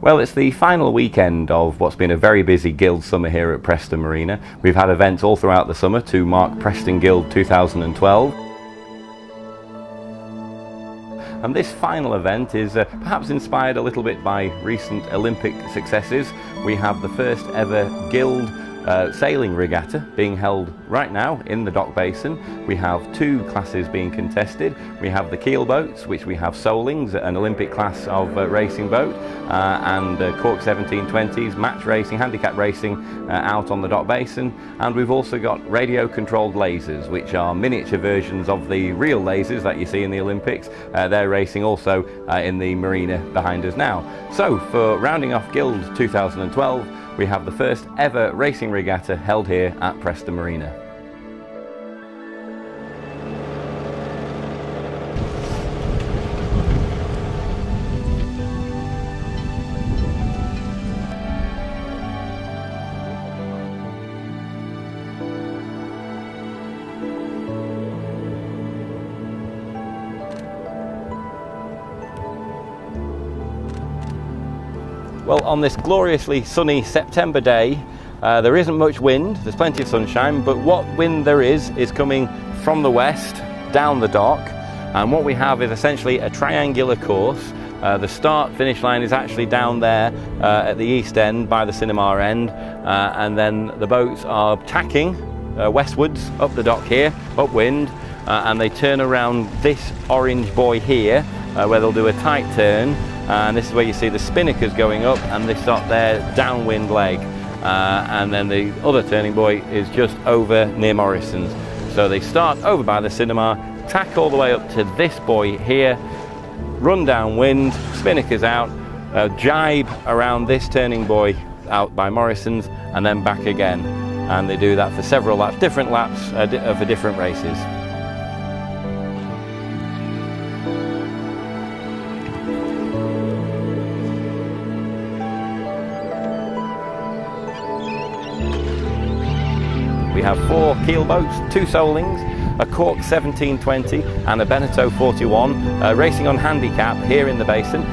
Well, it's the final weekend of what's been a very busy Guild summer here at Preston Marina. We've had events all throughout the summer to mark Preston Guild 2012. And this final event is perhaps inspired a little bit by recent Olympic successes. We have the first ever Guild sailing regatta being held right now in the dock basin. We have two classes being contested. We have the keel boats, which we have Solings, an Olympic class of racing boat, and Cork 1720s, match racing, handicap racing out on the dock basin. And we've also got radio controlled lasers, which are miniature versions of the real lasers that you see in the Olympics. They're racing also in the marina behind us now. So for rounding off Guild 2012, we have the first ever racing regatta held here at Preston Marina. Well, on this gloriously sunny September day, there isn't much wind, there's plenty of sunshine, but what wind there is coming from the west, down the dock, and what we have is essentially a triangular course. The start-finish line is actually down there at the east end by the cinema end, and then the boats are tacking westwards up the dock here, upwind, and they turn around this orange buoy here, where they'll do a tight turn. And this is where you see the spinnakers going up, and they start their downwind leg, and then the other turning buoy is just over near Morrison's. So they start over by the cinema, tack all the way up to this buoy here, run downwind, spinnakers out, jibe around this turning buoy out by Morrison's, and then back again. And they do that for several laps, different laps for different races. We have 4 keel boats, 2 Solings, a Cork 1720 and a Beneteau 41 racing on handicap here in the basin.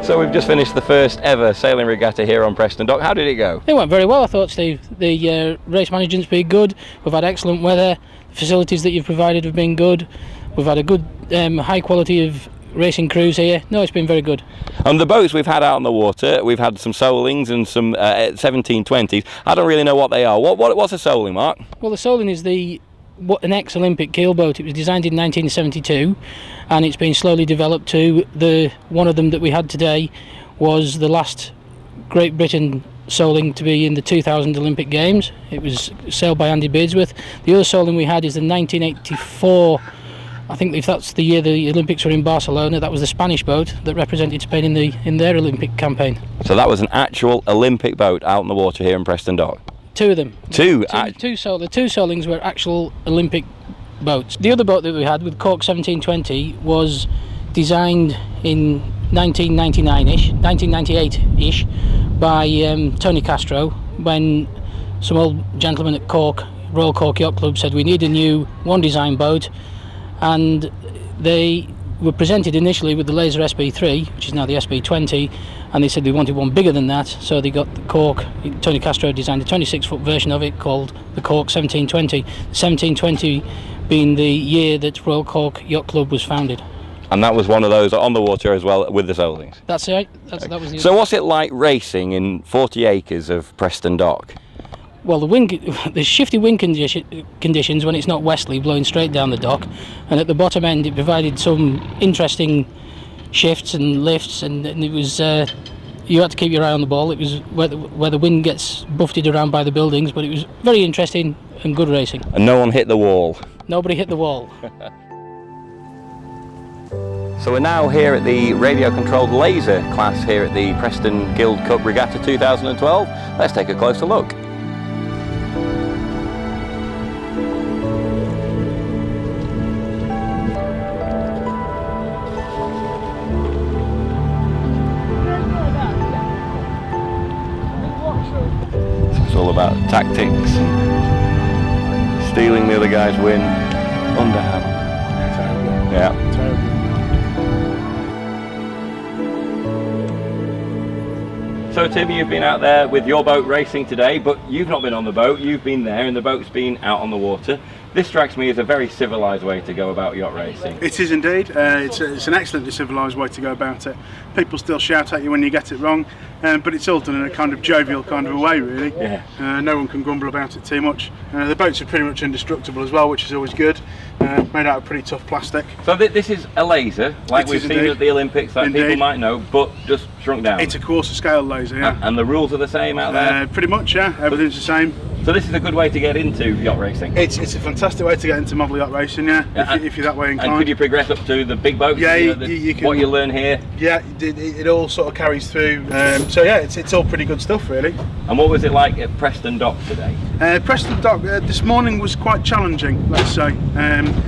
So we've just finished the first ever sailing regatta here on Preston Dock. How did it go? It went very well, I thought, Steve. The race management's been good. We've had excellent weather. The facilities that you've provided have been good. We've had a good high quality of racing crews here. No, it's been very good. And the boats we've had out on the water, we've had some Solings and some 1720s. I don't really know what they are. What's a Soling, Mark? Well, the Soling is an ex-Olympic keel boat. It was designed in 1972, and it's been slowly developed to one of them that we had today was the last Great Britain Soling to be in the 2000 Olympic Games. It was sailed by Andy Beardsworth. The other Soling we had is the 1984. I think if that's the year the Olympics were in Barcelona, that was the Spanish boat that represented Spain in their Olympic campaign. So that was an actual Olympic boat out on the water here in Preston Dock? 2 of them. The 2 Solings were actual Olympic boats. The other boat that we had with Cork 1720 was designed in 1998-ish by Tony Castro, when some old gentlemen at Cork, Royal Cork Yacht Club, said we need a new one design boat, and they were presented initially with the Laser SB3, which is now the SB20, and they said they wanted one bigger than that, so they got the Cork. Tony Castro designed a 26-foot version of it called the Cork 1720. 1720 being the year that Royal Cork Yacht Club was founded. And that was one of those on the water as well with the Solings? That's right. That was the So what's it like racing in 40 acres of Preston Dock? Well, the shifty wind conditions when it's not westerly, blowing straight down the dock, and at the bottom end it provided some interesting shifts and lifts, and it was you had to keep your eye on the ball. It was where the wind gets buffeted around by the buildings, but it was very interesting and good racing. And no one hit the wall? Nobody hit the wall. So we're now here at the radio-controlled laser class here at the Preston Guild Cup Regatta 2012. Let's take a closer look. It's all about tactics and stealing the other guy's win underhand. Yeah. So Tim, you've been out there with your boat racing today, but you've not been on the boat, you've been there and the boat's been out on the water. This strikes me as a very civilised way to go about yacht racing. It is indeed. It's an excellently civilised way to go about it. People still shout at you when you get it wrong, but it's all done in a kind of jovial kind of a way, really. Yeah. No one can grumble about it too much. The boats are pretty much indestructible as well, which is always good. Made out of pretty tough plastic. So this is a laser, like we've seen at the Olympics, that people might know, but just shrunk down. It's a quarter scale laser, yeah. And the rules are the same out there? Pretty much, yeah. Everything's the same. So this is a good way to get into yacht racing? It's a fantastic way to get into model yacht racing, yeah, if you're that way inclined. And could you progress up to the big boats? Yeah, you can, what you learn here? Yeah, it all sort of carries through. So yeah, it's all pretty good stuff, really. And what was it like at Preston Dock today? Preston Dock this morning was quite challenging, let's say.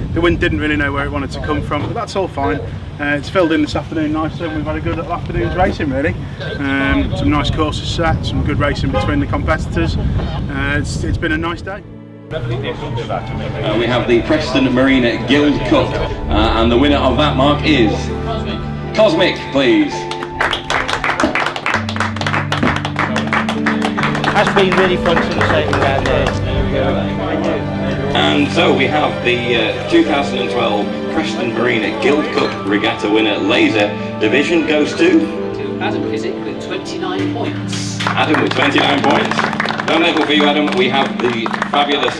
The wind didn't really know where it wanted to come from, but that's all fine. It's filled in this afternoon nicely, and we've had a good afternoon's racing, really. Some nice courses set, some good racing between the competitors. It's been a nice day. We have the Preston Marina Guild Cup, and the winner of that, Mark, is Cosmic, please. Has been really fun to the same around here. There we go. And so we have the 2012 Preston Marina Guild Cup Regatta winner laser division goes to Adam Physic with 29 points. Adam with 29 points. No medal for you, Adam. We have the fabulous,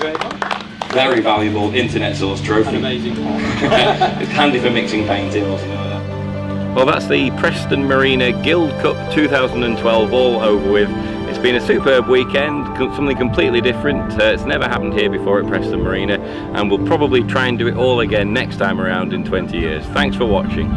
very valuable internet source trophy. Amazing. It's handy for mixing painting or something like that. Well, that's the Preston Marina Guild Cup 2012 all over with. It's been a superb weekend, something completely different. It's never happened here before at Preston Marina, and we'll probably try and do it all again next time around in 20 years. Thanks for watching.